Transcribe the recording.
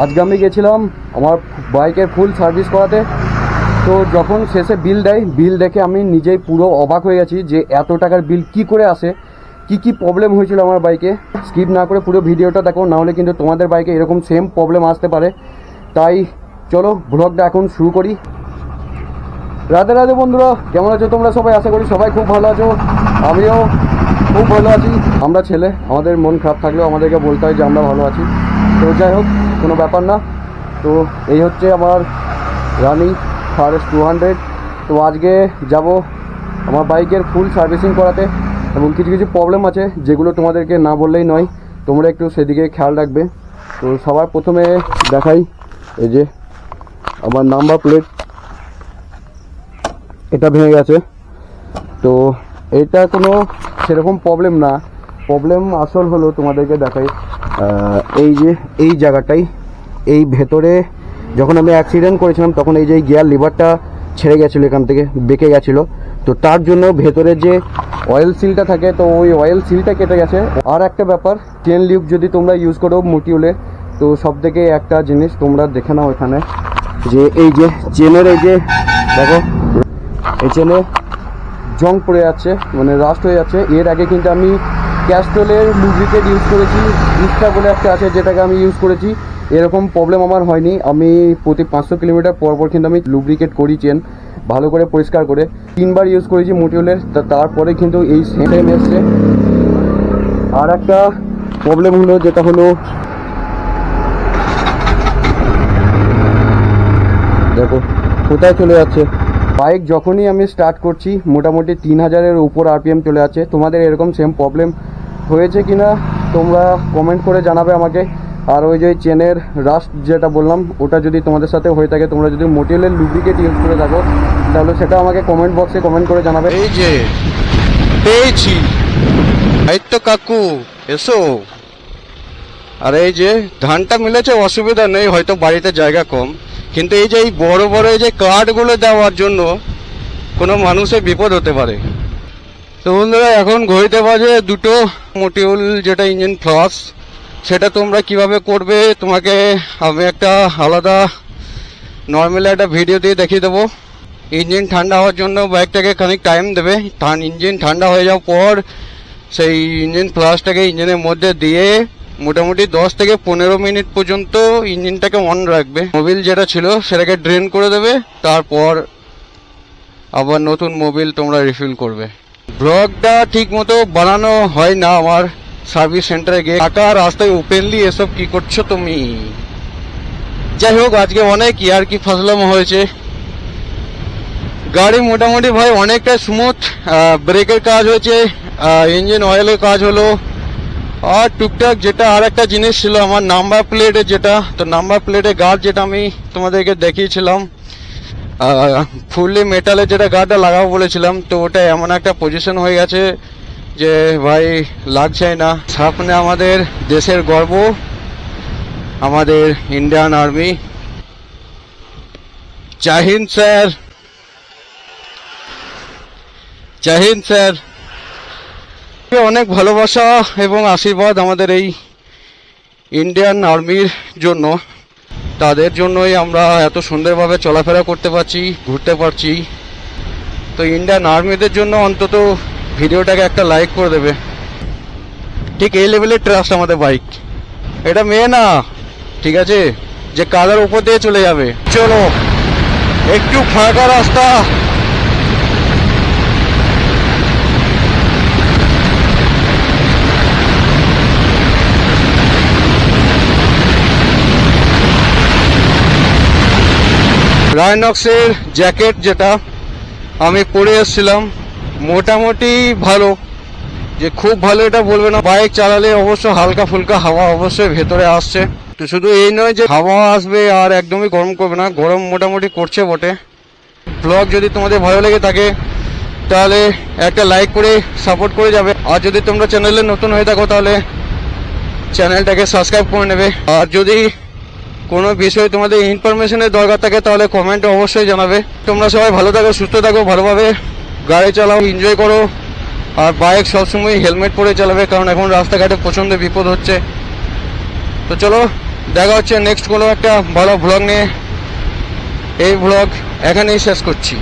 আজকে আমি গেছিলাম আমার বাইকের ফুল সার্ভিস করাতে। তো যখন শেষে বিল দেয়, বিল দেখে আমি নিজেই পুরো অবাক হয়ে গেছি যে এত টাকার বিল কি করে আসে, কি প্রবলেম হয়েছিল আমার বাইকে। স্কিপ না করে পুরো ভিডিওটা দেখো, নাহলে কিন্তু তোমাদের বাইকে এরকম সেম প্রবলেম আসতে পারে। তাই চলো ব্লগটা এখন শুরু করি। রাধে রাধে বন্ধুরা, কেমন আছো তোমরা সবাই? আশা করি সবাই খুব ভালো আছো, আমিও খুব ভালো আছি। আমরা ছেলে, আমাদের মন খারাপ থাকলেও আমাদেরকে বলতে হয় যে আমরা ভালো আছি। তো যাই হোক, কোনো ব্যাপার না। তো এই হচ্ছে আমার রানি RS 200। তো আজকে যাব আমার বাইকের ফুল সার্ভিসিং করাতে, এবং কিছু কিছু প্রবলেম আছে যেগুলো তোমাদেরকে না বললেই নয়, তোমরা একটু সেদিকে খেয়াল রাখবে। তো সবার প্রথমে দেখাই, এই যে আমার নাম্বার প্লেট, এটা ভেঙে গেছে। তো এটা কোনো সেরকম প্রবলেম না, প্রবলেম আসল হলো তোমাদেরকে দেখাই। এই যে এই জায়গাটাই, এই ভেতরে যখন আমি অ্যাক্সিডেন্ট করেছিলাম তখন এই যে গিয়ার লিভারটা ছেড়ে গেছিলো, এখান থেকে বেঁকে গেছিলো। তো তার জন্য ভেতরে যে অয়েল সিলটা থাকে, তো ওই অয়েল সিলটা কেটে গেছে। আর একটা ব্যাপার, চেন লিউব যদি তোমরা ইউজ করো মোটিউলে, তো সব থেকে একটা জিনিস তোমরা দেখে নাও এখানে, যে এই যে চেনের এই যে দেখো, এই চেনে জং পড়ে যাচ্ছে, মানে রাস্ট হয়ে যাচ্ছে। এর আগে কিন্তু আমি ক্যাস্ট্রলের লুব্রিকেট ইউজ করেছি, ইস্টা বলে একটা আছে যেটাকে আমি ইউজ করেছি, এরকম প্রবলেম আমার হয়নি। আমি প্রতি 500 কিলোমিটার পর পর কিন্তু আমি লুব্রিকেট করি চেন, ভালো করে পরিষ্কার করে। 3বার ইউজ করেছি মোটিউলের, তারপরে কিন্তু এই সেম এসছে। আর একটা প্রবলেম হলো, যেটা হলো দেখো কোথায় চলে যাচ্ছে। বাইক যখনই আমি স্টার্ট করছি মোটামুটি 3000-এর উপর RPM চলে যাচ্ছে। তোমাদের এরকম সেম প্রবলেম হয়েছে কি না তোমরা কমেন্ট করে জানাবে আমাকে। আর ওই যে চেনের রাস্ট যেটা বললাম, ওটা যদি তোমাদের সাথে হয়ে থাকে, তোমরা যদি মোটিউলের লুব্রিকেট ইউজ করে থাকো, তাহলে সেটা আমাকে কমেন্ট বক্সে কমেন্ট করে জানাবে। এই যে পেয়েছি, এই তো কাকু এসো। আর এই যে ধানটা মিলেছে, অসুবিধা নেই, হয়তো বাড়িতে জায়গা কম, কিন্তু এই যে এই বড় বড় এই যে কাঠগুলো দেওয়ার জন্য কোনো মানুষের বিপদ হতে পারে। তো বন্ধুরা, এখন ঘড়িতে বাজে 2টো। মোটিউল যেটা ইঞ্জিন ফ্লাস, সেটা তোমরা কিভাবে করবে তোমাকে আমি একটা আলাদা নর্মালি একটা ভিডিও দিয়ে দেখিয়ে দেবো। ইঞ্জিন ঠান্ডা হওয়ার জন্য বাইকটাকে খানিক টাইম দেবে। ইঞ্জিন ঠান্ডা হয়ে যাওয়ার পর সেই ইঞ্জিন ফ্লাসটাকে ইঞ্জিনের মধ্যে দিয়ে মোটামুটি 10 থেকে 15 মিনিট পর্যন্ত ইঞ্জিনটাকে অন রাখবে। মোবিল যেটা ছিল সেটাকে ড্রেন করে দেবে, তারপর আবার নতুন মোবিল তোমরা রিফিল করবে। ব্লগটা ঠিক মতো বানানো হয় না আমার সার্ভিস সেন্টারে গিয়ে। টাকা রাস্তায় ওপেনলি এসব কি করছো তুমি? যাই হোক, আজকে অনেক ইয়ার্কি ফাজলামো হয়েছে। গাড়ি মোটামুটি ভাই অনেকটা স্মুথ, ব্রেকের কাজ হয়েছে, ইঞ্জিন অয়েলের কাজ হলো, আর টুকটাক যেটা আর একটা জিনিস ছিল আমার নাম্বার প্লেটে যেটা, তো নাম্বার প্লেটে গার্ড যেটা আমি তোমাদেরকে দেখিয়েছিলাম, ফুললি মেটালের যেটা গার্ডটা লাগাবো বলেছিলাম, তো ওটা এমন একটা পজিশন হয়ে গেছে যে ভাই লাগছে না। সামনে আমাদের দেশের গর্ব, আমাদের ইন্ডিয়ান আর্মি। জয় হিন্দ স্যার, জয় হিন্দ স্যার। অনেক ভালোবাসা এবং আশীর্বাদ আমাদের এই ইন্ডিয়ান আর্মির জন্য। তাদের জন্যই আমরা এত সুন্দরভাবে চলাফেরা করতে পারছি, ঘুরতে পারছি। তো ইন্ডিয়ান আর্মিদের জন্য অন্তত ভিডিওটাকে একটা লাইক করে দেবে। ঠিক এই লেভেলের ট্রাস্ট আমাদের বাইক। এটা মেয়ে না, ঠিক আছে, যে কাদার উপর দিয়ে চলে যাবে। চলো একটু ফাঁকা রাস্তা, রাইনক্সের জ্যাকেট যেটা আমি পরে এসেছিলাম, মোটামুটি ভালো, যে খুব ভালো এটা বলবে না। বাইক চালালে অবশ্য হালকা ফুলকা হাওয়া অবশ্যই ভেতরে আসছে। তো শুধু এই নয় যে হাওয়া আসবে আর একদমই গরম করবে না, গরম মোটামুটি করছে বটে। ব্লগ যদি তোমাদের ভালো লেগে থাকে তাহলে একটা লাইক করে সাপোর্ট করে যাবে। আর যদি তোমরা চ্যানেলে নতুন হয়ে থাকো তাহলে চ্যানেলটাকে সাবস্ক্রাইব করে নেবে। আর যদি কোনো বিষয়ে তোমাদের ইনফরমেশনের দরকার থাকে তাহলে কমেন্টে অবশ্যই জানাবে। তোমরা সবাই ভালো থাকো, সুস্থ থাকো, ভালোভাবে গাড়ি চালাও, এনজয় করো। আর বাইক সবসময় হেলমেট পরে চালাবে, কারণ এখন রাস্তাঘাটে প্রচণ্ড বিপদ হচ্ছে। তো চলো দেখা হচ্ছে নেক্সট কোনো একটা ভালো ভ্লগ নিয়ে। এই ভ্লগ এখানেই শেষ করছি।